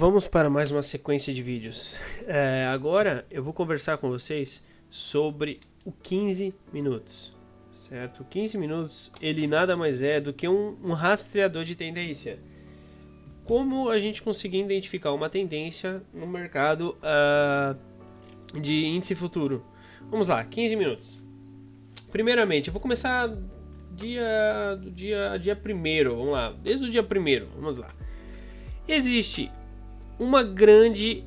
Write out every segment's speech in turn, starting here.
Vamos para mais uma sequência de vídeos. Agora eu vou conversar com vocês sobre o 15 minutos, certo? O 15 minutos ele nada mais é do que um rastreador de tendência. Como a gente conseguir identificar uma tendência no mercado de índice futuro? Vamos lá, 15 minutos. Primeiramente, eu vou começar dia 1º, vamos lá, desde o dia 1º, vamos lá. Existe uma grande...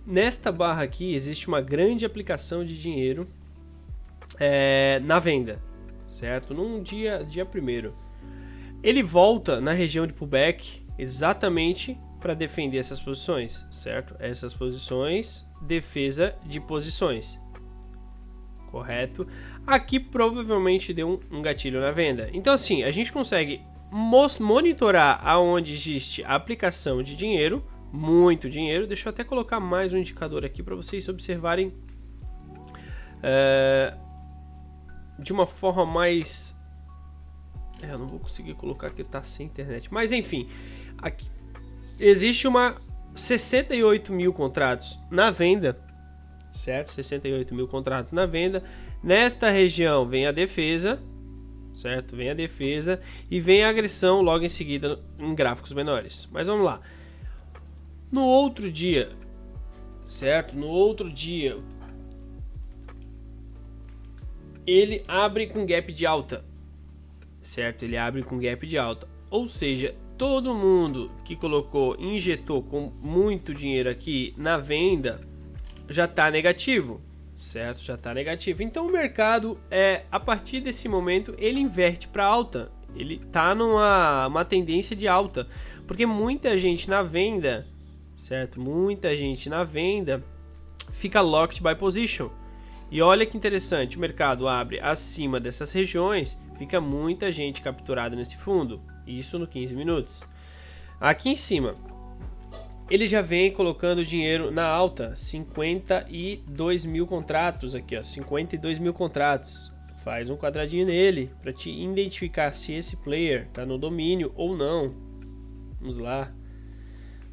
nesta barra aqui, existe uma grande aplicação de dinheiro na venda, certo? Num dia 1º. Ele volta na região de pullback exatamente para defender essas posições, certo? Essas posições, defesa de posições, correto? Aqui provavelmente deu um gatilho na venda. Então assim, a gente consegue monitorar aonde existe a aplicação de dinheiro, muito dinheiro. Deixa eu até colocar mais um indicador aqui para vocês observarem de uma forma mais... eu não vou conseguir colocar que tá sem internet, mas enfim, aqui existe 68 mil contratos na venda, certo? 68 mil contratos na venda. Nesta região vem a defesa, certo? Vem a defesa e vem a agressão logo em seguida em gráficos menores. Mas vamos lá. No outro dia, certo? No outro dia, ele abre com gap de alta, certo? Ele abre com gap de alta. Ou seja, todo mundo que injetou com muito dinheiro aqui na venda já está negativo, certo? Já está negativo. Então o mercado, a partir desse momento, ele inverte para alta. Ele está numa tendência de alta, porque muita gente na venda, certo? Muita gente na venda fica locked by position. E olha que interessante, o mercado abre acima dessas regiões, fica muita gente capturada nesse fundo. Isso no 15 minutos. Aqui em cima, ele já vem colocando dinheiro na alta, 52 mil contratos aqui, ó, 52 mil contratos. Faz um quadradinho nele para te identificar se esse player está no domínio ou não. Vamos lá,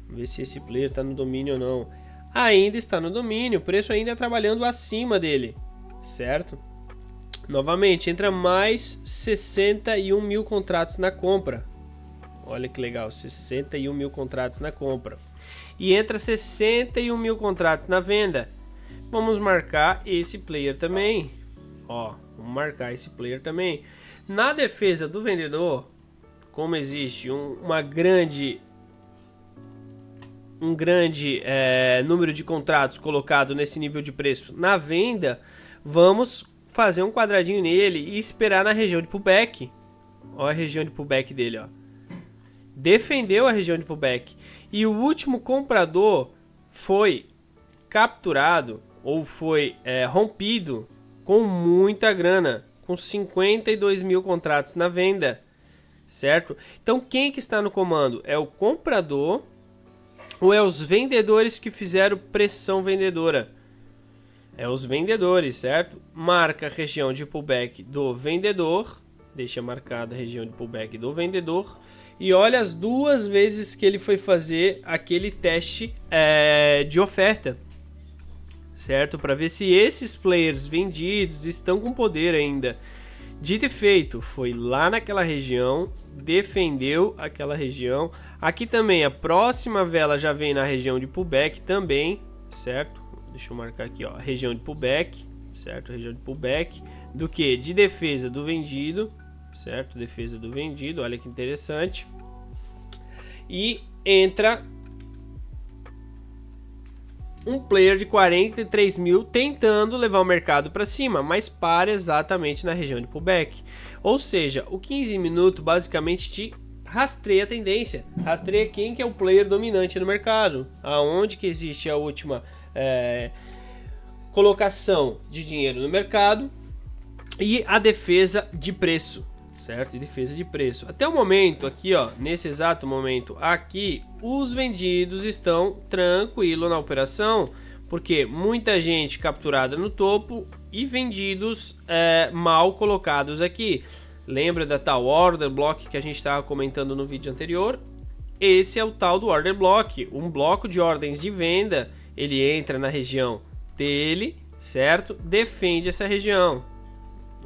vamos ver se esse player está no domínio ou não. Ainda está no domínio, o preço ainda trabalhando acima dele, certo? Novamente, entra mais 61 mil contratos na compra. Olha que legal, 61 mil contratos na compra. E entra 61 mil contratos na venda. Vamos marcar esse player também. Ó, vamos marcar esse player também. Na defesa do vendedor, como existe um grande número de contratos colocado nesse nível de preço na venda, vamos fazer um quadradinho nele e esperar na região de pullback. Ó a região de pullback dele, ó. Defendeu a região de pullback. E o último comprador foi capturado ou foi rompido com muita grana, com 52 mil contratos na venda, certo? Então quem que está no comando? É o comprador ou é os vendedores que fizeram pressão vendedora? É os vendedores, certo? Marca a região de pullback do vendedor, deixa marcada a região de pullback do vendedor e olha as duas vezes que ele foi fazer aquele teste de oferta, certo? Para ver se esses players vendidos estão com poder ainda. Dito e feito, foi lá naquela região, defendeu aquela região. Aqui também a próxima vela já vem na região de pullback também, certo? Deixa eu marcar aqui, ó, a região de pullback, certo? A região de pullback do que? De defesa do vendido, certo? Defesa do vendido, olha que interessante. E entra um player de 43 mil tentando levar o mercado para cima, mas para exatamente na região de pullback. Ou seja, o 15 minutos basicamente te rastreia a tendência, rastreia quem que é o player dominante no mercado, aonde que existe a última colocação de dinheiro no mercado e a defesa de preço, certo? E defesa de preço. Até o momento aqui, ó, nesse exato momento aqui, os vendidos estão tranquilo na operação, porque muita gente capturada no topo e vendidos mal colocados aqui. Lembra da tal order block que a gente estava comentando no vídeo anterior? esse é o tal do order block, um bloco de ordens de venda. Ele entra na região dele, certo? Defende essa região.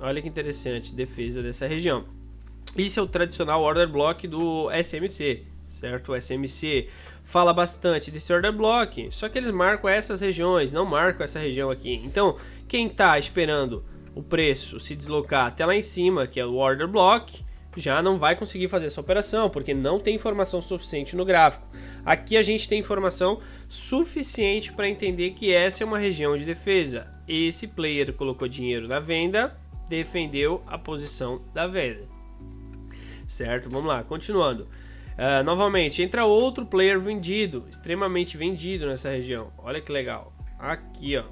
Olha que interessante, defesa dessa região. Isso é o tradicional order block do SMC, certo? O SMC fala bastante desse order block, só que eles marcam essas regiões, não marcam essa região aqui. Então, quem está esperando o preço se deslocar até lá em cima, que é o order block, já não vai conseguir fazer essa operação, porque não tem informação suficiente no gráfico. Aqui a gente tem informação suficiente para entender que essa é uma região de defesa. Esse player colocou dinheiro na venda, defendeu a posição da venda. Certo? Vamos lá, continuando. Novamente, entra outro player vendido, extremamente vendido nessa região. Olha que legal. Aqui, ó.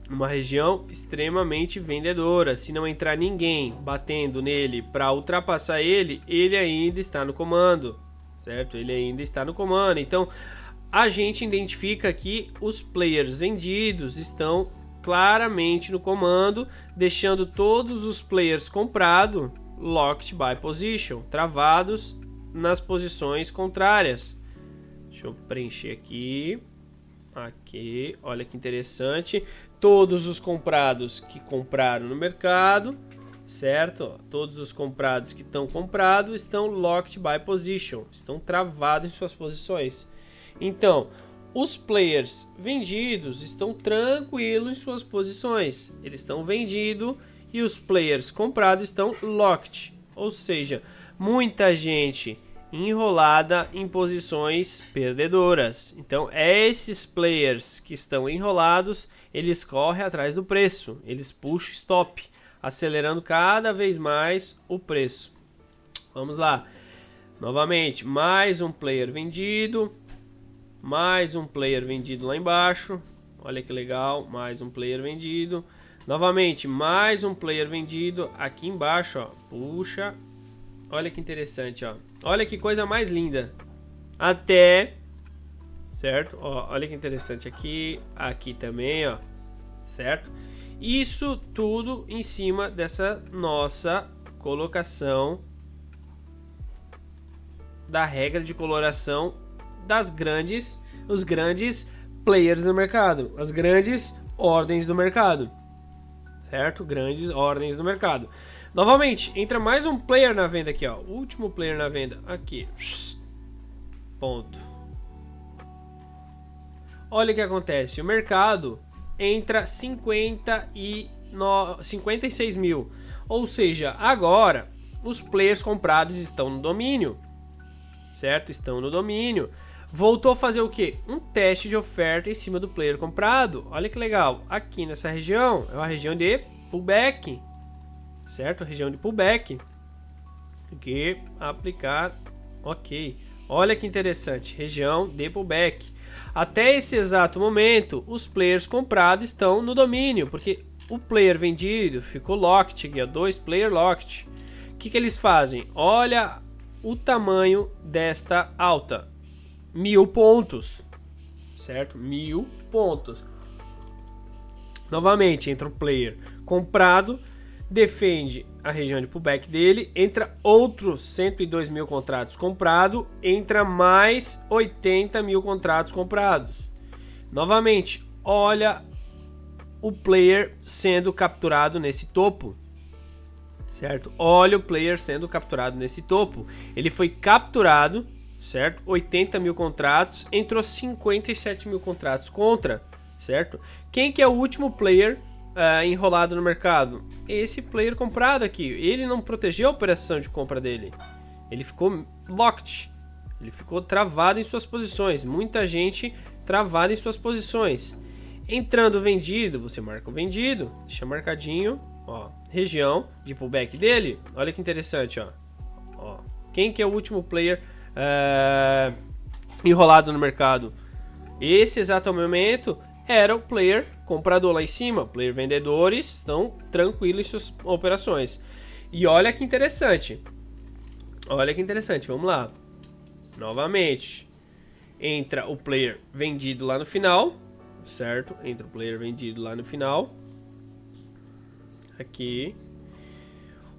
Uma região extremamente vendedora. Se não entrar ninguém batendo nele para ultrapassar ele, ele ainda está no comando, certo? Ele ainda está no comando. Então, a gente identifica que os players vendidos estão claramente no comando, deixando todos os players comprados locked by position, travados nas posições contrárias. Deixa eu preencher aqui. Aqui, olha que interessante. Todos os comprados que compraram no mercado, certo? Todos os comprados que estão comprados estão locked by position, estão travados em suas posições. Então, os players vendidos estão tranquilos em suas posições. Eles estão vendidos e os players comprados estão locked, ou seja, muita gente enrolada em posições perdedoras. Então, esses players que estão enrolados, eles correm atrás do preço, eles puxam stop, acelerando cada vez mais o preço. Vamos lá. Novamente, mais um player vendido, mais um player vendido lá embaixo. Olha que legal, mais um player vendido. Novamente, mais um player vendido aqui embaixo, ó. Puxa. Olha que interessante, ó. Olha que coisa mais linda. Até, certo? Ó, olha que interessante aqui, aqui também, ó. Certo? Isso tudo em cima dessa nossa colocação da regra de coloração os grandes players do mercado, as grandes ordens do mercado. Certo? Grandes ordens do mercado. Novamente, entra mais um player na venda aqui, ó. Último player na venda aqui. Ponto. Olha o que acontece. O mercado entra 56 mil. Ou seja, agora os players comprados estão no domínio. Certo? Estão no domínio. Voltou a fazer o que? Um teste de oferta em cima do player comprado. Olha que legal. Aqui nessa região é uma região de pullback. Certo? Região de pullback. Aqui, aplicar. Ok. Olha que interessante. Região de pullback. Até esse exato momento, os players comprados estão no domínio. Porque o player vendido ficou locked. Aqui, ó, 2 player locked. O que eles fazem? Olha o tamanho desta alta. 1000 pontos. Certo? 1000 pontos. Novamente, entra o player comprado, defende a região de pullback dele, entra outros 102 mil contratos comprados, entra mais 80 mil contratos comprados. Novamente, olha o player sendo capturado nesse topo, certo? Olha o player sendo capturado nesse topo. Ele foi capturado, certo? 80 mil contratos, entrou 57 mil contratos contra, certo? Quem que é o último player enrolado no mercado? Esse player comprado aqui. Ele não protegeu a operação de compra dele. Ele ficou locked. Ele ficou travado em suas posições. Muita gente travada em suas posições. Entrando vendido, você marca o vendido. Deixa marcadinho. Ó, região de pullback dele. Olha que interessante, ó. Ó, quem que é o último player enrolado no mercado? Esse exato momento era o player comprador lá em cima. Player vendedores estão tranquilos em suas operações. E olha que interessante. Olha que interessante. Vamos lá. Novamente. Entra o player vendido lá no final. Certo? Entra o player vendido lá no final. Aqui.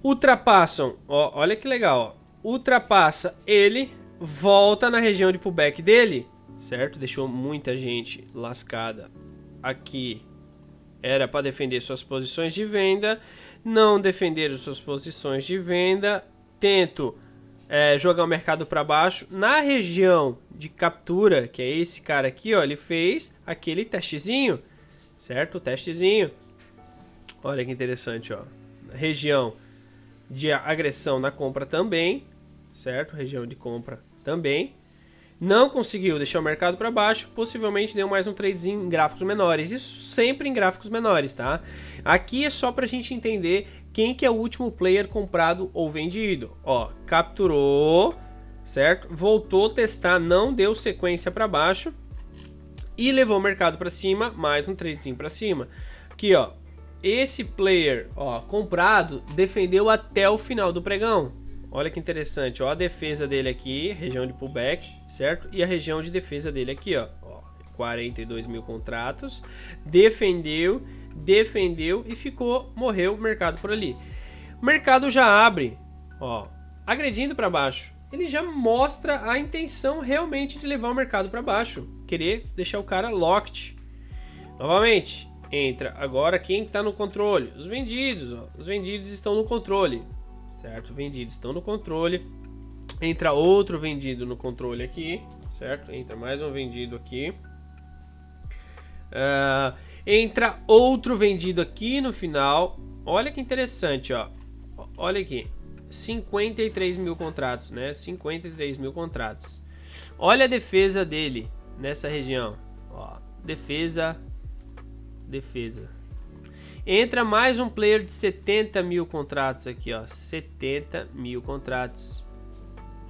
Ultrapassam. Ó, olha que legal. Ó. Ultrapassa ele. volta na região de pullback dele, certo? Deixou muita gente lascada aqui. Era para defender suas posições de venda, não defenderam suas posições de venda. Tento jogar o mercado para baixo. Na região de captura, que é esse cara aqui, ó, ele fez aquele testezinho, certo? O testezinho. Olha que interessante, ó. Região de agressão na compra também, certo? Região de compra também. Não conseguiu deixar o mercado para baixo, possivelmente deu mais um tradezinho em gráficos menores. Isso sempre em gráficos menores, tá? Aqui é só para a gente entender quem que é o último player comprado ou vendido. Ó, capturou, certo? Voltou a testar, não deu sequência para baixo e levou o mercado para cima, mais um tradezinho para cima. Aqui, ó, esse player, ó, comprado, defendeu até o final do pregão. Olha que interessante, ó, a defesa dele aqui, região de pullback, certo? E a região de defesa dele aqui, ó, 42 mil contratos, defendeu e ficou, morreu o mercado por ali. O mercado já abre, ó, agredindo para baixo. Ele já mostra a intenção realmente de levar o mercado para baixo, querer deixar o cara locked. Novamente, entra agora quem está no controle? Os vendidos, ó, os vendidos estão no controle. Certo? Vendidos estão no controle. Entra outro vendido no controle aqui, certo? Entra mais um vendido aqui. Entra outro vendido aqui no final. Olha que interessante, ó. Olha aqui. 53 mil contratos, né? 53 mil contratos. Olha a defesa dele nessa região. Ó, defesa. Entra mais um player de 70 mil contratos aqui, ó. 70 mil contratos.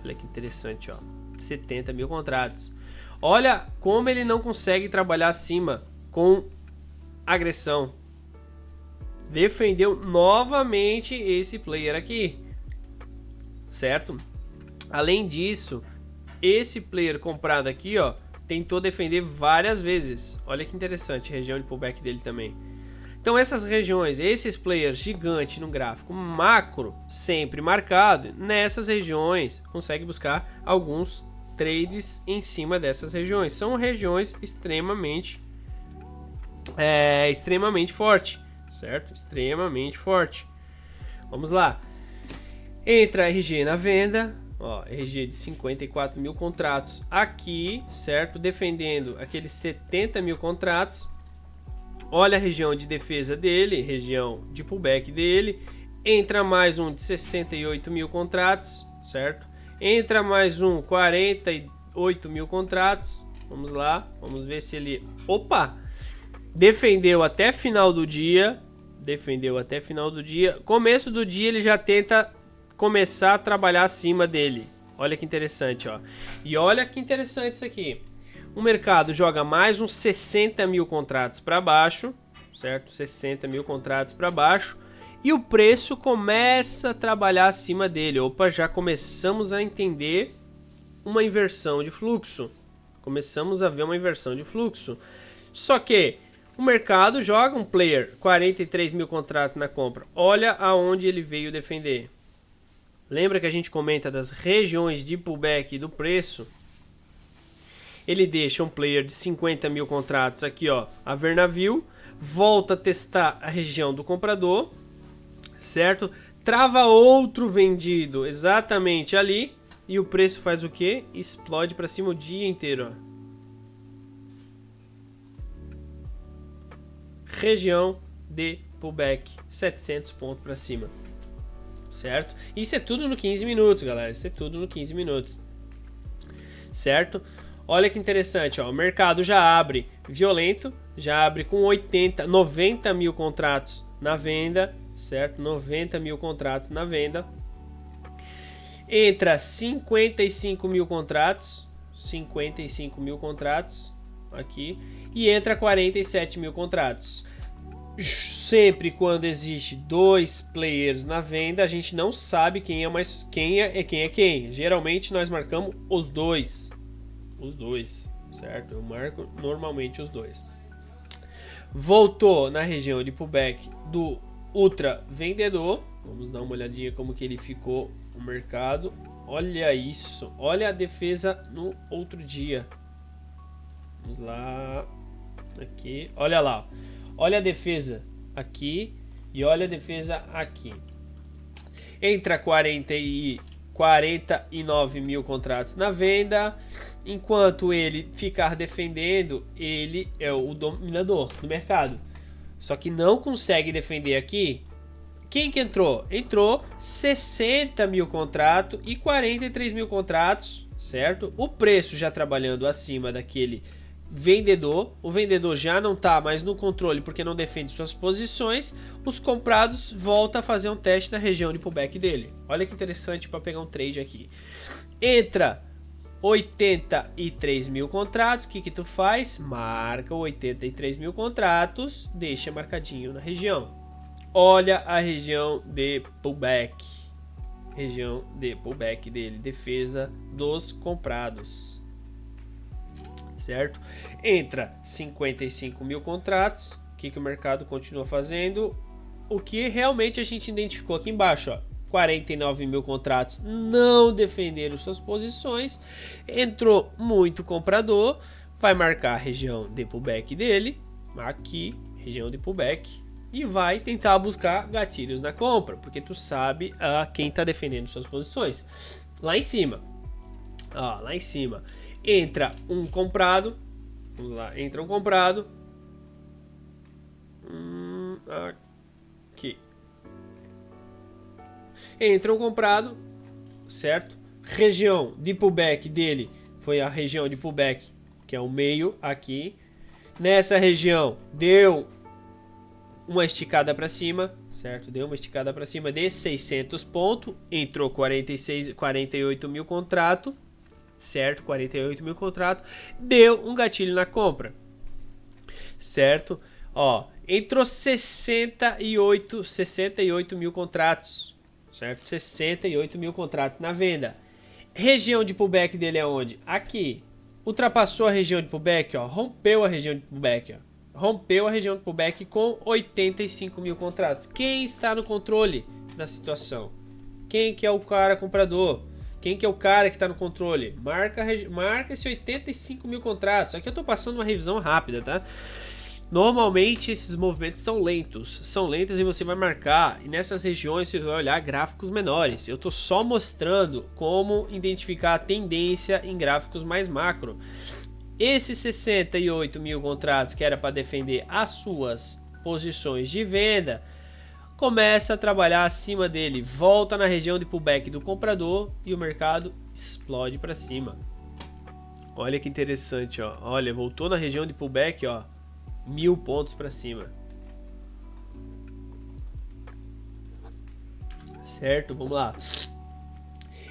Olha que interessante, ó. 70 mil contratos. Olha como ele não consegue trabalhar acima com agressão. Defendeu novamente esse player aqui, certo? Além disso, esse player comprado aqui, ó, tentou defender várias vezes. Olha que interessante, região de pullback dele também. Então essas regiões, esses players gigantes no gráfico macro, sempre marcado, nessas regiões consegue buscar alguns trades em cima dessas regiões. São regiões extremamente forte, certo? Extremamente forte. Vamos lá. Entra RG na venda, ó, RG de 54 mil contratos aqui, certo? Defendendo aqueles 70 mil contratos. Olha a região de defesa dele, região de pullback dele. Entra mais um de 68 mil contratos, certo? Entra mais um 48 mil contratos. Vamos lá, vamos ver se ele... Opa! Defendeu até final do dia. Começo do dia ele já tenta começar a trabalhar acima dele. Olha que interessante, ó. E olha que interessante isso aqui. O mercado joga mais uns 60 mil contratos para baixo, certo? 60 mil contratos para baixo. E o preço começa a trabalhar acima dele. Opa, já começamos a entender uma inversão de fluxo. Começamos a ver uma inversão de fluxo. Só que o mercado joga um player 43 mil contratos na compra. Olha aonde ele veio defender. Lembra que a gente comenta das regiões de pullback do preço? Ele deixa um player de 50 mil contratos aqui, ó, a ver navio, volta a testar a região do comprador, certo? Trava outro vendido exatamente ali e o preço faz o quê? Explode para cima o dia inteiro, ó. Região de pullback, 700 pontos para cima, certo? Isso é tudo no 15 minutos, galera. Isso é tudo no 15 minutos, certo? Olha que interessante, ó, o mercado já abre violento, já abre com 90 mil contratos na venda, certo? 90 mil contratos na venda. Entra 55 mil contratos aqui e entra 47 mil contratos. Sempre quando existe dois players na venda, a gente não sabe quem é quem. Geralmente nós marcamos os dois, certo? Eu marco normalmente os dois. Voltou na região de pullback do ultra vendedor. Vamos dar uma olhadinha como que ele ficou o mercado. Olha isso. Olha a defesa no outro dia. Vamos lá. Aqui. Olha lá. Olha a defesa aqui. E olha a defesa aqui. Entra 49 mil contratos na venda. Enquanto ele ficar defendendo, ele é o dominador do mercado. Só que não consegue defender aqui. Quem que entrou? Entrou 60 mil contratos e 43 mil contratos, certo? O preço já trabalhando acima daquele vendedor. O vendedor já não está mais no controle porque não defende suas posições. Os comprados voltam a fazer um teste na região de pullback dele. Olha que interessante para pegar um trade aqui. Entra 83 mil contratos. O que tu faz? Marca 83 mil contratos, deixa marcadinho na região. Olha a região de pullback. Região de pullback dele. Defesa dos comprados. Certo? Entra 55 mil contratos. O que o mercado continua fazendo? O que realmente a gente identificou aqui embaixo. Ó. 49 mil contratos não defenderam suas posições. Entrou muito comprador. Vai marcar a região de pullback dele. Aqui, região de pullback. E vai tentar buscar gatilhos na compra, porque tu sabe quem está defendendo suas posições. Lá em cima, lá em cima, entra um comprado. Vamos lá, entra um comprado. Aqui. Entra um comprado, certo? Região de pullback dele foi a região de pullback, que é o meio aqui. Nessa região deu uma esticada para cima, certo? Deu uma esticada para cima de 600 pontos, entrou 48 mil contrato, certo? 48 mil contrato, deu um gatilho na compra, certo? Ó, entrou 68 mil contratos, certo? 68 mil contratos na venda. Região de pullback dele é onde? Aqui. Ultrapassou a região de pullback, ó, rompeu a região de pullback, ó. Rompeu a região de pullback com 85 mil contratos. Quem está no controle da situação? Quem que é o cara comprador? Quem que é o cara que está no controle? Marca esse 85 mil contratos. Aqui eu estou passando uma revisão rápida, tá? Normalmente esses movimentos são lentos e você vai marcar. E nessas regiões você vai olhar gráficos menores. Eu estou só mostrando como identificar a tendência em gráficos mais macro. Esses 68 mil contratos que era para defender as suas posições de venda, começa a trabalhar acima dele, volta na região de pullback do comprador e o mercado explode para cima. Olha que interessante, ó. Olha, voltou na região de pullback, ó, 1000 pontos para cima. Certo? Vamos lá.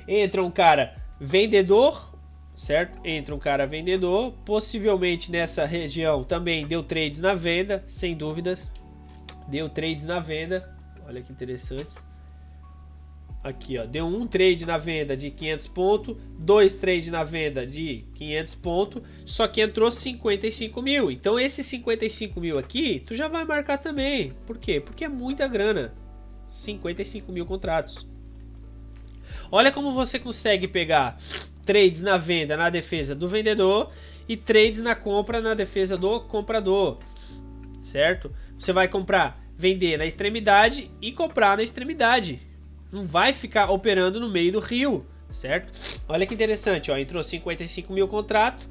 Entra um cara vendedor. Certo? Entra um cara vendedor, possivelmente nessa região também deu trades na venda, sem dúvidas. Deu trades na venda. Olha que interessante. Aqui, ó, deu um trade na venda de 500 pontos, dois trades na venda de 500 pontos, só que entrou 55 mil. Então esses 55 mil aqui, tu já vai marcar também. Por quê? Porque é muita grana. 55 mil contratos. Olha como você consegue pegar trades na venda na defesa do vendedor e trades na compra na defesa do comprador, certo? Você vai vender na extremidade e comprar na extremidade. Não vai ficar operando no meio do rio, certo? Olha que interessante, ó, entrou 55 mil contratos.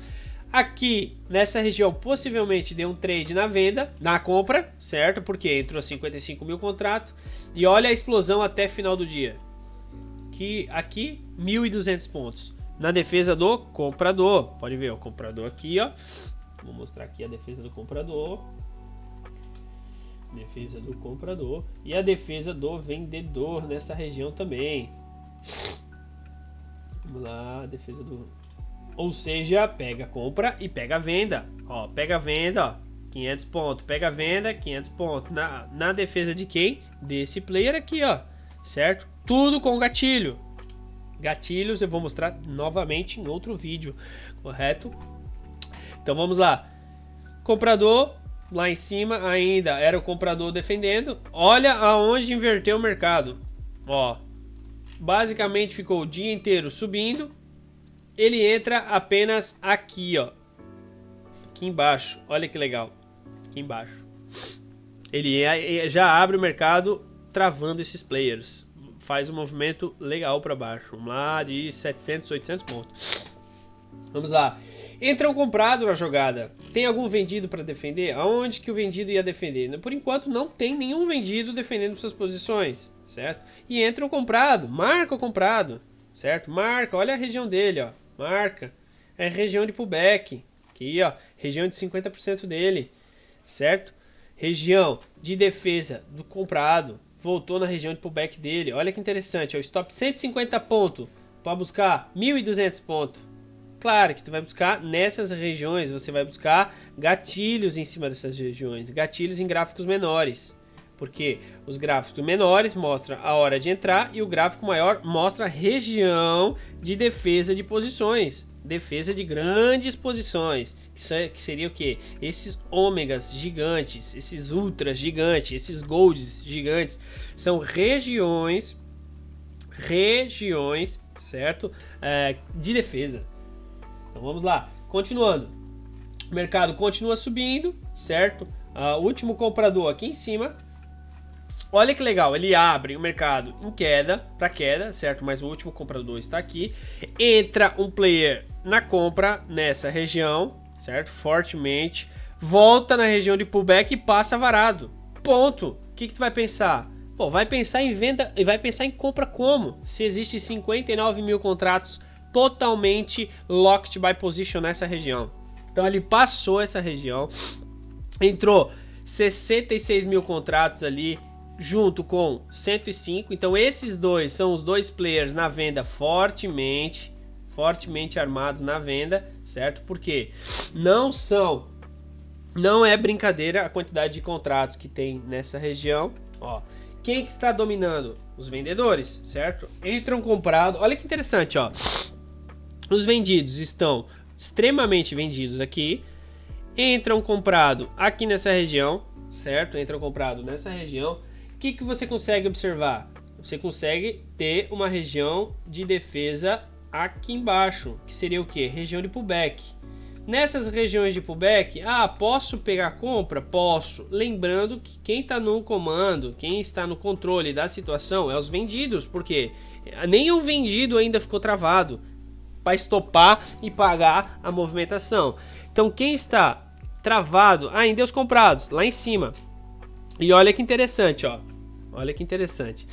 Aqui nessa região possivelmente deu um trade na venda, na compra, certo? Porque entrou 55 mil contratos. E olha a explosão até final do dia. Aqui 1.200 pontos. Na defesa do comprador. Pode ver o comprador aqui, ó. Vou mostrar aqui a defesa do comprador. Defesa do comprador. E a defesa do vendedor nessa região também. Vamos lá, defesa do... Ou seja, pega a compra e pega a venda. Ó, pega a venda, ó. 500 pontos. Pega a venda, 500 pontos. Na defesa de quem? Desse player aqui, ó. Certo? Tudo com gatilho. Gatilhos eu vou mostrar novamente em outro vídeo, correto? Então vamos lá. Comprador, lá em cima ainda era o comprador defendendo. Olha aonde inverteu o mercado. Ó, basicamente ficou o dia inteiro subindo. Ele entra apenas aqui, ó. Aqui embaixo. Olha que legal. Aqui embaixo. Ele já abre o mercado travando esses players. Faz um movimento legal para baixo. Vamos lá, de 700, 800 pontos. Vamos lá. Entra um comprado na jogada. Tem algum vendido para defender? Aonde que o vendido ia defender? Por enquanto não tem nenhum vendido defendendo suas posições, certo? E entra um comprado. Marca o comprado, certo? Marca, olha a região dele, ó. Marca. É região de pullback. Aqui, ó. Região de 50% dele, certo? Região de defesa do comprado. Voltou na região de pullback dele. Olha que interessante, ó. Stop 150 pontos para buscar 1.200 pontos. Claro que tu vai buscar nessas regiões, você vai buscar gatilhos em cima dessas regiões, gatilhos em gráficos menores, porque os gráficos menores mostram a hora de entrar e o gráfico maior mostra a região de defesa de posições, defesa de grandes posições, que seria o que? Esses ômegas gigantes, esses ultras gigantes, esses golds gigantes, são regiões, certo? De defesa. Então vamos lá, continuando. O mercado continua subindo, certo? O último comprador aqui em cima. Olha que legal, ele abre o mercado em queda, para queda, certo? Mas o último comprador está aqui. Entra um player na compra nessa região, certo? Fortemente. Volta na região de pullback e passa varado. Ponto. O que tu vai pensar? Pô, vai pensar em venda e vai pensar em compra como? Se existe 59 mil contratos totalmente locked by position nessa região. Então ele passou essa região, entrou 66 mil contratos ali junto com 105. Então esses dois são os dois players na venda fortemente armados na venda, certo? Porque não é brincadeira a quantidade de contratos que tem nessa região, ó. Quem que está dominando? Os vendedores, certo? Entram comprado. Olha que interessante, ó. Os vendidos estão extremamente vendidos aqui. Entram comprado aqui nessa região, certo? Entram comprado nessa região. O que você consegue observar? Você consegue ter uma região de defesa aqui embaixo, que seria o que? Região de pullback. Nessas regiões de pullback, posso pegar compra? Posso. Lembrando que quem está no comando, quem está no controle da situação é os vendidos, porque nem o vendido ainda ficou travado para estopar e pagar a movimentação. Então quem está travado ainda é os comprados, lá em cima. E olha que interessante, ó. Olha que interessante.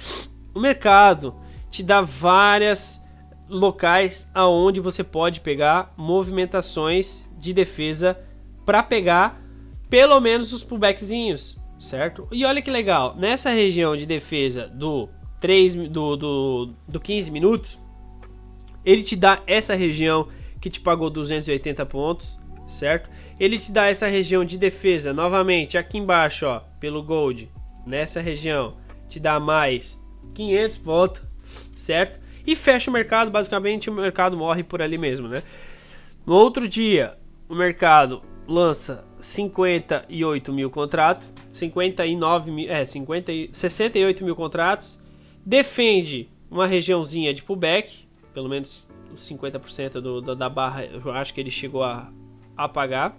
O mercado te dá vários locais aonde você pode pegar movimentações de defesa para pegar pelo menos os pullbackzinhos, certo? E olha que legal, nessa região de defesa do 15 minutos, ele te dá essa região que te pagou 280 pontos, certo? Ele te dá essa região de defesa, novamente, aqui embaixo, ó, pelo Gold, nessa região, te dá mais 500 pontos, certo? E fecha o mercado, basicamente o mercado morre por ali mesmo, né? No outro dia, o mercado lança 58 mil contratos, 68 mil contratos, defende uma regiãozinha de pullback, pelo menos os 50% da barra, eu acho que ele chegou a pagar.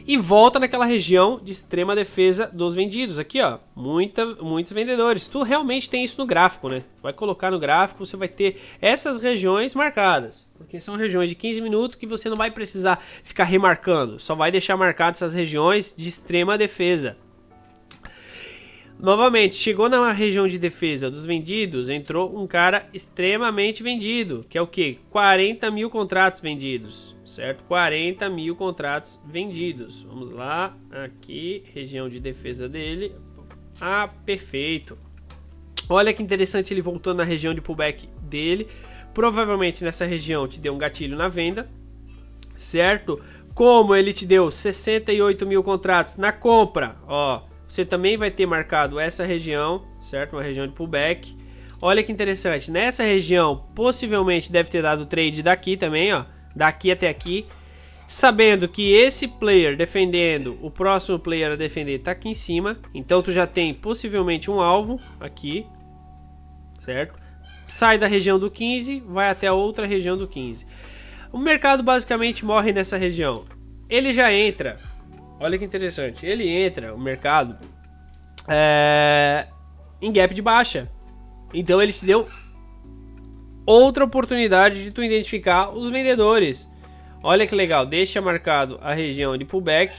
E volta naquela região de extrema defesa dos vendidos. Aqui, ó, muitos vendedores. Tu realmente tem isso no gráfico, né? Tu vai colocar no gráfico, você vai ter essas regiões marcadas. Porque são regiões de 15 minutos que você não vai precisar ficar remarcando. Só vai deixar marcadas essas regiões de extrema defesa. Novamente, chegou na região de defesa dos vendidos, entrou um cara extremamente vendido, que é o que? 40 mil contratos vendidos, certo? 40 mil contratos vendidos. Vamos lá, aqui, região de defesa dele. Perfeito. Olha que interessante, ele voltou na região de pullback dele. Provavelmente nessa região te deu um gatilho na venda, certo? Como ele te deu 68 mil contratos na compra, ó. Você também vai ter marcado essa região, certo? Uma região de pullback. Olha que interessante. Nessa região, possivelmente deve ter dado trade daqui também, ó. Daqui até aqui. Sabendo que esse player defendendo, o próximo player a defender tá aqui em cima. Então tu já tem possivelmente um alvo aqui, certo? sai da região do 15, vai até a outra região do 15. O mercado basicamente morre nessa região. Ele já entra, olha que interessante, ele entra, o mercado, em gap de baixa. Então ele te deu outra oportunidade de tu identificar os vendedores. Olha que legal, deixa marcado a região de pullback,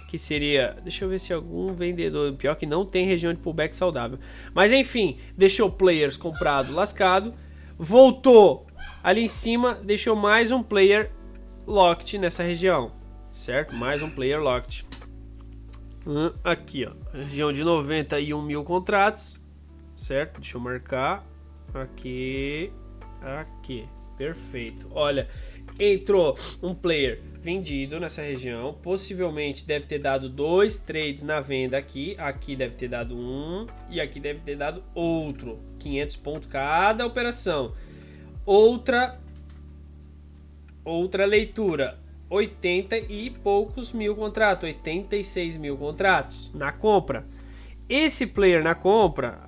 que seria, deixa eu ver se algum vendedor, pior que não tem região de pullback saudável, mas enfim, deixou players comprado, lascado, voltou ali em cima, deixou mais um player locked nessa região, certo? Mais um player locked. Aqui, ó, região de 91 mil contratos, certo? Deixa eu marcar aqui, perfeito. Olha, entrou um player vendido nessa região, possivelmente deve ter dado 2 trades na venda aqui, aqui deve ter dado um e aqui deve ter dado outro, 500 pontos cada operação. Outra leitura, 80 e poucos mil contratos, 86 mil contratos na compra. Esse player na compra,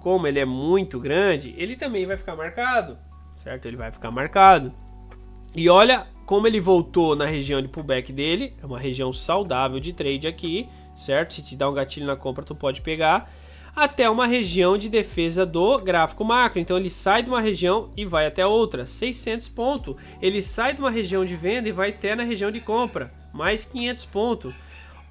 como ele é muito grande, ele também vai ficar marcado, certo? Ele vai ficar marcado. E olha como ele voltou na região de pullback dele, é uma região saudável de trade aqui, certo? Se te dá um gatilho na compra, tu pode pegar, até uma região de defesa do gráfico macro. Então ele sai de uma região e vai até outra, 600 pontos. Ele sai de uma região de venda e vai até na região de compra, mais 500 pontos.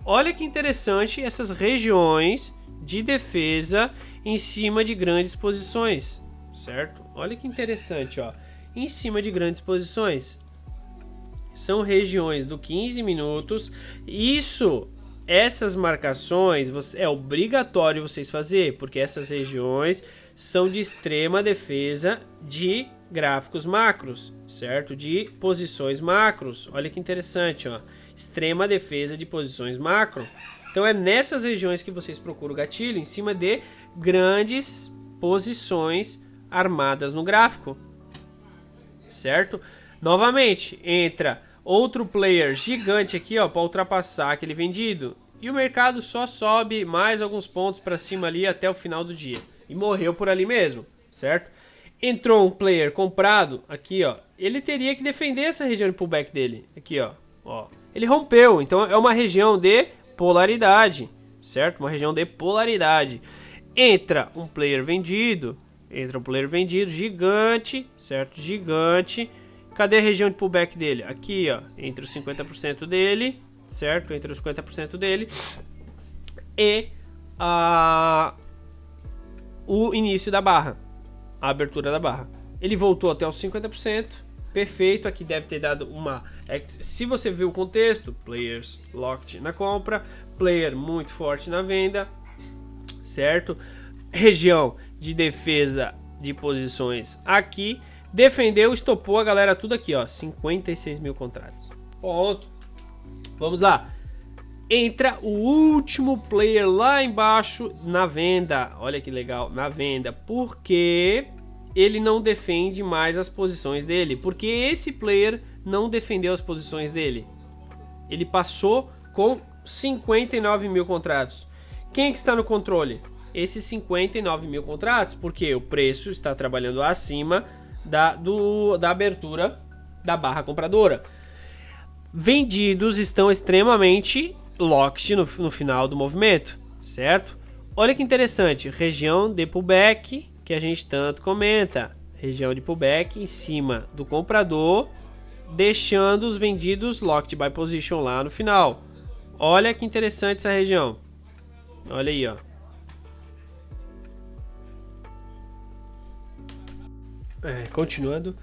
Olha que interessante essas regiões de defesa em cima de grandes posições, certo? Olha que interessante, ó, em cima de grandes posições. São regiões do 15 minutos. Essas marcações é obrigatório vocês fazer, porque essas regiões são de extrema defesa de gráficos macros, certo? De posições macros. Olha que interessante, ó. Extrema defesa de posições macro. Então é nessas regiões que vocês procuram o gatilho, em cima de grandes posições armadas no gráfico, certo? Novamente, entra outro player gigante aqui, ó, para ultrapassar aquele vendido. E o mercado só sobe mais alguns pontos para cima ali até o final do dia. E morreu por ali mesmo, certo? Entrou um player comprado aqui, ó. Ele teria que defender essa região de pullback dele. Aqui, ó. Ele rompeu, então é uma região de polaridade, certo? Uma região de polaridade. Entra um player vendido, gigante, certo? Gigante. Cadê a região de pullback dele? Aqui, ó, entre os 50% dele, certo? Entre os 50% dele e o início da barra, a abertura da barra. Ele voltou até os 50%, perfeito. Aqui deve ter dado uma... Se você viu o contexto, players locked na compra, player muito forte na venda, certo? Região de defesa de posições aqui. Defendeu, estopou a galera tudo aqui, ó, 56 mil contratos. Ponto. Vamos lá. Entra o último player lá embaixo na venda. Olha que legal, na venda. Porque ele não defende mais as posições dele. Porque esse player não defendeu as posições dele. Ele passou com 59 mil contratos. Quem que está no controle? Esses 59 mil contratos. Porque o preço está trabalhando acima da abertura da barra compradora. Vendidos estão extremamente locked no final do movimento, certo? Olha que interessante, região de pullback que a gente tanto comenta, região de pullback em cima do comprador, deixando os vendidos locked by position lá no final. Olha que interessante essa região. Olha aí, ó. Continuando,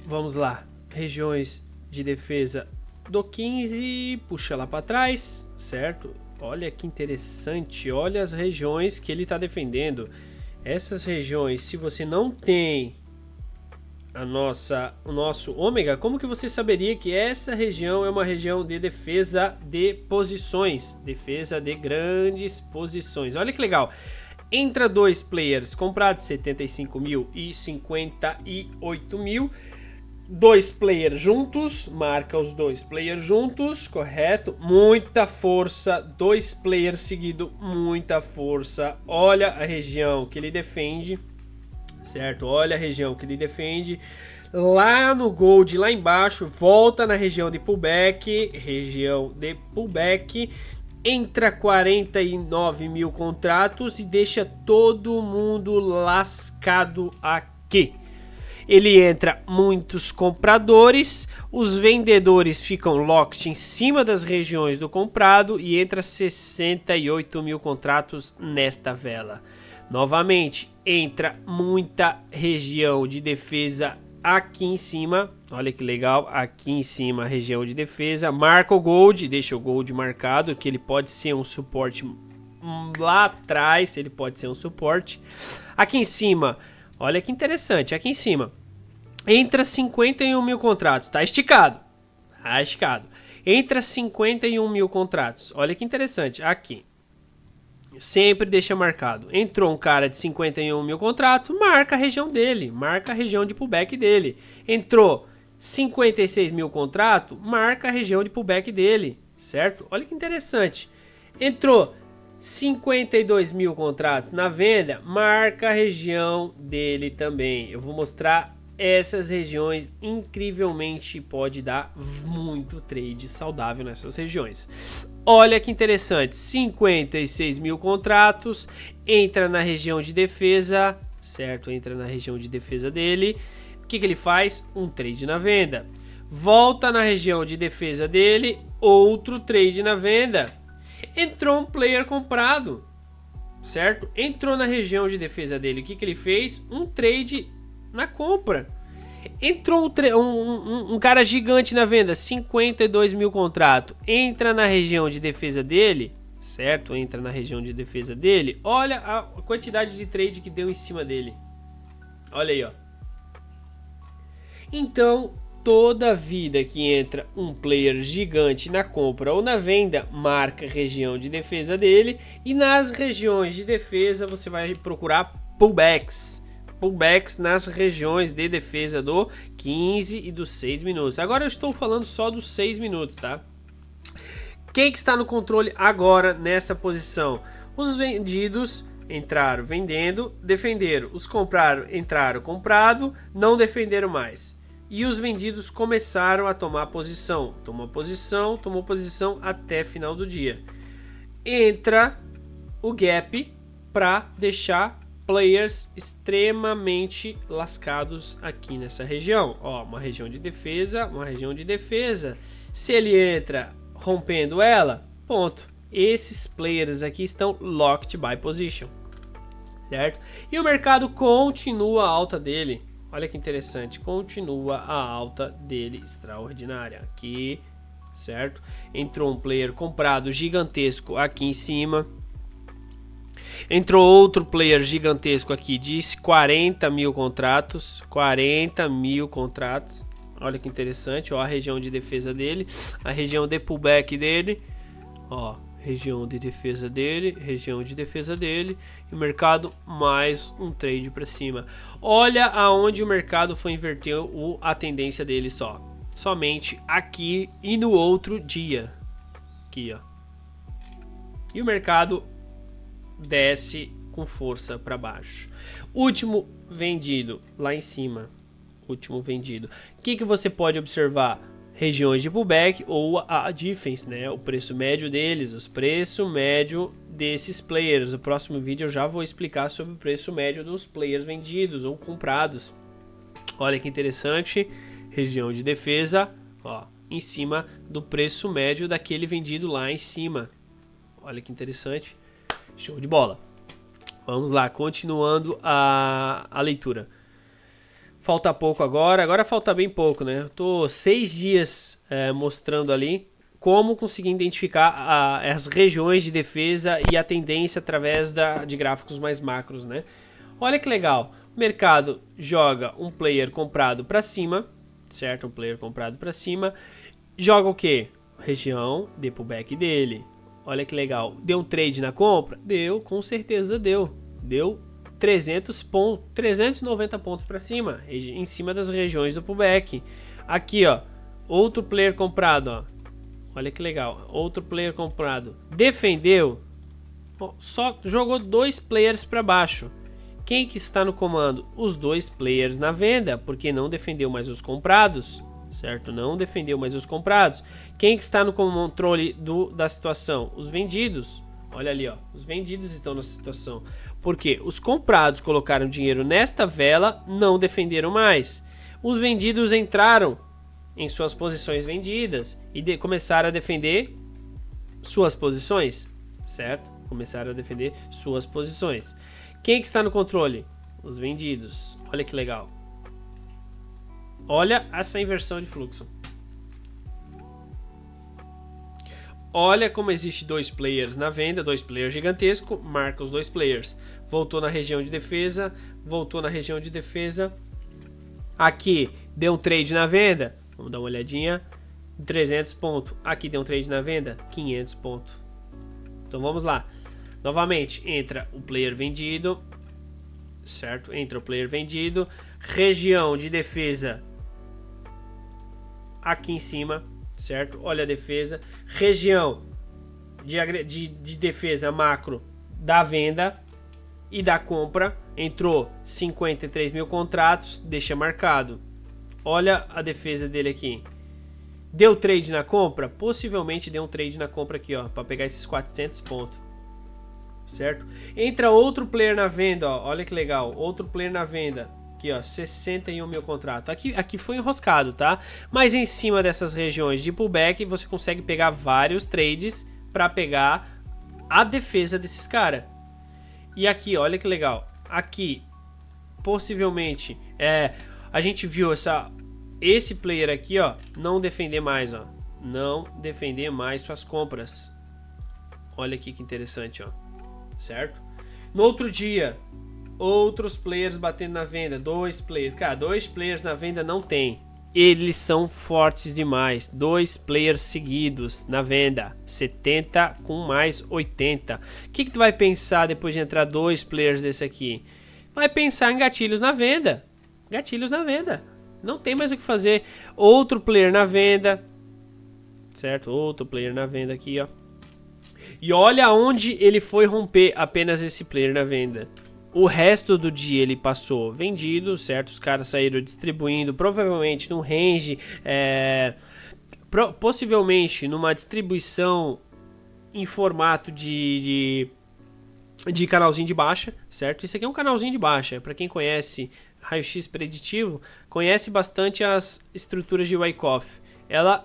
vamos lá, regiões de defesa do 15, puxa lá para trás, certo? Olha que interessante, olha as regiões que ele está defendendo. Essas regiões, se você não tem o nosso ômega, como que você saberia que essa região é uma região de defesa de posições, defesa de grandes posições? Olha que legal. Entra dois players comprados, 75 mil e 58 mil. Dois players juntos, marca os dois players juntos, correto? Muita força, dois players seguido, muita força. Olha a região que ele defende, certo? Olha a região que ele defende. Lá no Gold, lá embaixo, volta na região de pullback, entra 49 mil contratos e deixa todo mundo lascado aqui. Ele entra muitos compradores, os vendedores ficam locked em cima das regiões do comprado e entra 68 mil contratos nesta vela. Novamente, entra muita região de defesa aqui em cima. Olha que legal, aqui em cima a região de defesa. Marca o Gold, deixa o Gold marcado, que ele pode ser um suporte lá atrás, ele pode ser um suporte. Aqui em cima, olha que interessante, aqui em cima entra 51 mil contratos, tá esticado, entra 51 mil contratos, olha que interessante, aqui, sempre deixa marcado, entrou um cara de 51 mil contratos, marca a região dele, marca a região de pullback dele, entrou 56 mil contratos, marca a região de pullback dele, certo? Olha que interessante, entrou 52 mil contratos na venda, marca a região dele também. Eu vou mostrar essas regiões, incrivelmente pode dar muito trade saudável nessas regiões. Olha que interessante, 56 mil contratos, entra na região de defesa, certo? Entra na região de defesa dele. O que ele faz? Um trade na venda. Volta na região de defesa dele, outro trade na venda. Entrou um player comprado, certo? Entrou na região de defesa dele. O que ele fez? Um trade na compra. Entrou um cara gigante na venda, 52 mil contrato. Entra na região de defesa dele, certo? Entra na região de defesa dele. Olha a quantidade de trade que deu em cima dele. Olha aí, ó. Então, toda vida que entra um player gigante na compra ou na venda, marca a região de defesa dele. E nas regiões de defesa você vai procurar pullbacks. Pullbacks nas regiões de defesa do 15 e dos 6 minutos. Agora eu estou falando só dos 6 minutos, tá? Quem que está no controle agora nessa posição? Os vendidos entraram vendendo, defenderam. Os compraram, entraram comprado, não defenderam mais. E os vendidos começaram a tomar posição. Tomou posição até final do dia. Entra o gap para deixar players extremamente lascados aqui nessa região. Ó, uma região de defesa, uma região de defesa. Se ele entra rompendo ela, ponto. Esses players aqui estão locked by position, certo? E o mercado continua a alta dele. Olha que interessante, continua a alta dele extraordinária aqui, certo? Entrou um player comprado gigantesco aqui em cima. Entrou outro player gigantesco aqui de 40 mil contratos. 40 mil contratos. Olha que interessante, ó, a região de defesa dele, a região de pullback dele, ó, região de defesa dele, região de defesa dele, e o mercado mais um trade para cima. Olha aonde o mercado foi inverter a tendência dele somente aqui e no outro dia, aqui, ó. E o mercado desce com força para baixo. Último vendido lá em cima. Último vendido. O que você pode observar? Regiões de pullback ou a difference, né? O preço médio deles, os preços médio desses players. No próximo vídeo eu já vou explicar sobre o preço médio dos players vendidos ou comprados. Olha que interessante. Região de defesa, ó, em cima do preço médio daquele vendido lá em cima. Olha que interessante. Show de bola. Vamos lá, continuando a leitura. Falta pouco agora falta bem pouco, né? Eu tô 6 dias mostrando ali como conseguir identificar as regiões de defesa e a tendência através de gráficos mais macros, né? Olha que legal, o mercado joga um player comprado para cima, certo? Um player comprado para cima, joga o que? Região de pullback dele. Olha que legal, deu um trade na compra? Deu, com certeza deu. Deu 390 pontos para cima, em cima das regiões do pullback. Aqui, ó, outro player comprado, ó. Olha que legal, outro player comprado. Defendeu, ó, só jogou 2 players para baixo. Quem que está no comando? Os dois players na venda, porque não defendeu mais os comprados, certo? Não defendeu mais os comprados. Quem que está no controle da situação? Os vendidos. Olha ali, ó, os vendidos estão nessa situação. Porque os comprados colocaram dinheiro nesta vela, não defenderam mais. Os vendidos entraram em suas posições vendidas e começaram a defender suas posições, certo? Começaram a defender suas posições. Quem que está no controle? Os vendidos. Olha que legal. Olha essa inversão de fluxo. Olha como existe dois players na venda, dois players gigantesco, marca os dois players. Voltou na região de defesa, voltou na região de defesa. Aqui deu um trade na venda, vamos dar uma olhadinha, 300 pontos. Aqui deu um trade na venda, 500 pontos. Então vamos lá. Novamente, entra o player vendido, certo? Entra o player vendido, região de defesa aqui em cima, certo? Olha a defesa, região de defesa macro da venda e da compra, entrou 53 mil contratos, deixa marcado. Olha a defesa dele aqui. Deu trade na compra? Possivelmente deu um trade na compra aqui, ó, para pegar esses 400 pontos, certo? Entra outro player na venda, ó, olha que legal, outro player na venda. Aqui, ó, 61 mil contratos. Aqui foi enroscado, tá? Mas em cima dessas regiões de pullback, você consegue pegar vários trades para pegar a defesa desses caras. E aqui, olha que legal. Aqui, possivelmente, a gente viu esse player aqui, ó, não defender mais, ó. Não defender mais suas compras. Olha aqui que interessante, ó. Certo? No outro dia, outros players batendo na venda, dois players. Cara, dois players na venda não tem. Eles são fortes demais. Dois players seguidos na venda, 70 com mais 80. O que tu vai pensar depois de entrar dois players desse aqui? Vai pensar em gatilhos na venda. Gatilhos na venda. Não tem mais o que fazer. Outro player na venda, certo? Outro player na venda aqui, ó. E olha onde ele foi romper apenas esse player na venda. O resto do dia ele passou vendido, certo? Os caras saíram distribuindo, provavelmente num range, possivelmente numa distribuição em formato de canalzinho de baixa, certo? Isso aqui é um canalzinho de baixa. Para quem conhece raio-x preditivo, conhece bastante as estruturas de Wyckoff. Ela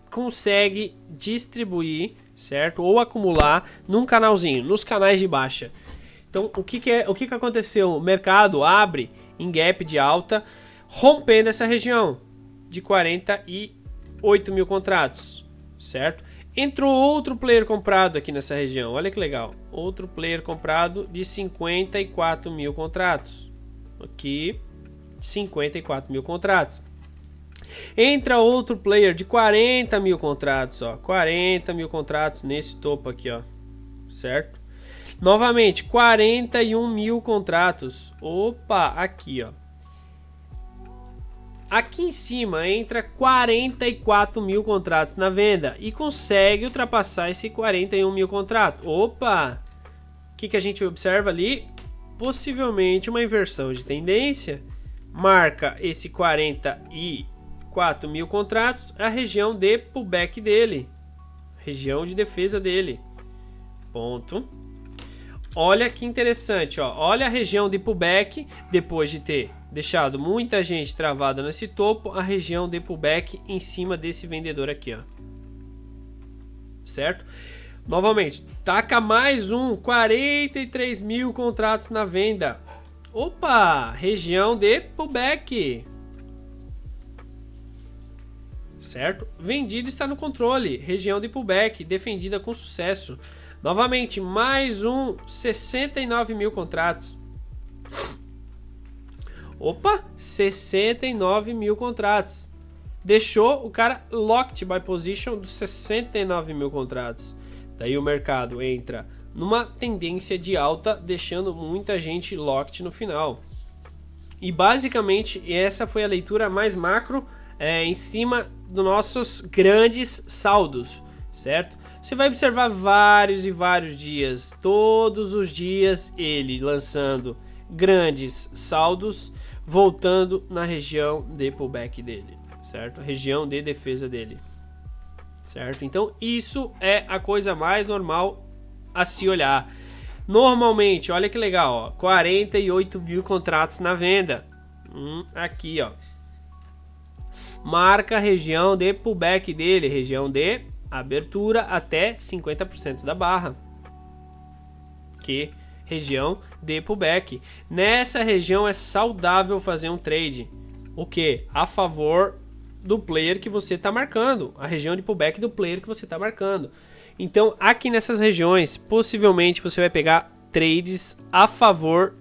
consegue distribuir, certo? Ou acumular num canalzinho, nos canais de baixa. Então, o que aconteceu? O mercado abre em gap de alta, rompendo essa região de 48 mil contratos, certo? Entrou outro player comprado aqui nessa região, olha que legal. Outro player comprado de 54 mil contratos. Aqui, 54 mil contratos. Entra outro player de 40 mil contratos, ó. 40 mil contratos nesse topo aqui, ó. Certo? Novamente, 41 mil contratos. Opa, aqui, ó. Aqui em cima entra 44 mil contratos na venda e consegue ultrapassar esse 41 mil contratos. Opa! O que a gente observa ali? Possivelmente uma inversão de tendência. Marca esse 44 mil contratos a região de pullback dele. Região de defesa dele. Ponto. Olha que interessante, ó. Olha a região de pullback, depois de ter deixado muita gente travada nesse topo, a região de pullback em cima desse vendedor aqui, ó. Certo? Novamente, taca mais 43 mil contratos na venda. Opa, região de pullback. Certo? Vendido está no controle, região de pullback, defendida com sucesso. Novamente, mais 69 mil contratos. Opa, 69 mil contratos. Deixou o cara locked by position dos 69 mil contratos. Daí o mercado entra numa tendência de alta, deixando muita gente locked no final. E basicamente essa foi a leitura mais macro em cima dos nossos grandes saldos, certo? Você vai observar vários e vários dias, todos os dias ele lançando grandes saldos, voltando na região de pullback dele, certo? Região de defesa dele, certo? Então isso é a coisa mais normal a se olhar. Normalmente, olha que legal, ó, 48 mil contratos na venda. Aqui, ó, marca a região de pullback dele, região de abertura até 50% da barra, que região de pullback. Nessa região é saudável fazer um trade, o que? A favor do player que você está marcando, a região de pullback do player que você está marcando. Então aqui nessas regiões, possivelmente você vai pegar trades a favor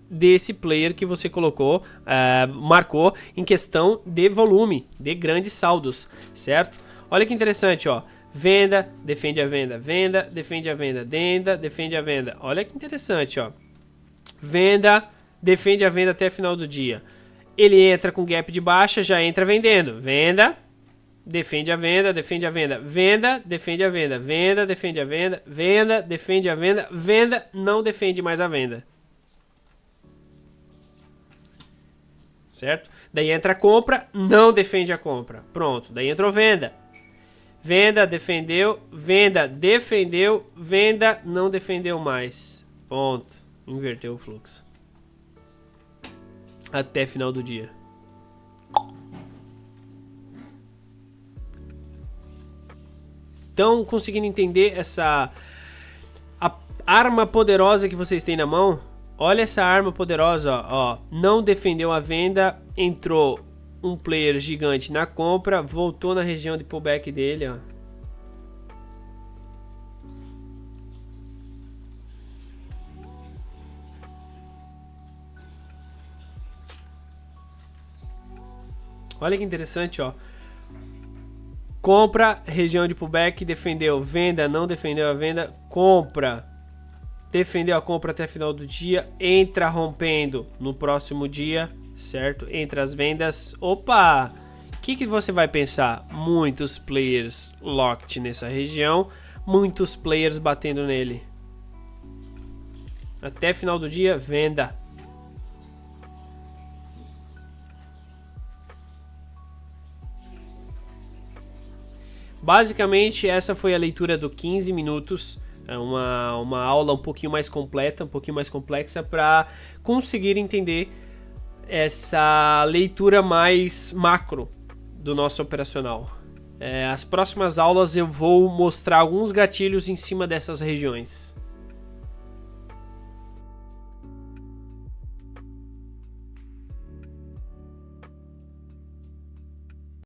desse player que você colocou, marcou em questão de volume, de grandes saldos, certo? Olha que interessante, ó, venda, defende a venda, venda, defende a venda, venda, defende a venda. Olha que interessante, ó, venda, defende a venda até final do dia. Ele entra com gap de baixa, já entra vendendo, venda, defende a venda, defende a venda, venda, defende a venda, venda, defende a venda, venda, defende a venda, venda, não defende mais a venda. Certo? Daí entra a compra, não defende a compra. Pronto, daí entrou venda. Venda, defendeu, venda, defendeu, venda, não defendeu mais. Ponto. Inverteu o fluxo. Até final do dia. Então, conseguindo entender essa arma poderosa que vocês têm na mão? Olha essa arma poderosa, ó. Não defendeu a venda, entrou um player gigante na compra, voltou na região de pullback dele, ó. Olha que interessante, ó. Compra, região de pullback, defendeu, venda, não defendeu a venda, compra. Defendeu a compra até final do dia, entra rompendo no próximo dia, certo? Entre as vendas, opa! O que você vai pensar? Muitos players locked nessa região, muitos players batendo nele. Até final do dia, venda. Basicamente, essa foi a leitura do 15 minutos. É uma aula um pouquinho mais completa, um pouquinho mais complexa para conseguir entender essa leitura mais macro do nosso operacional. As próximas aulas eu vou mostrar alguns gatilhos em cima dessas regiões.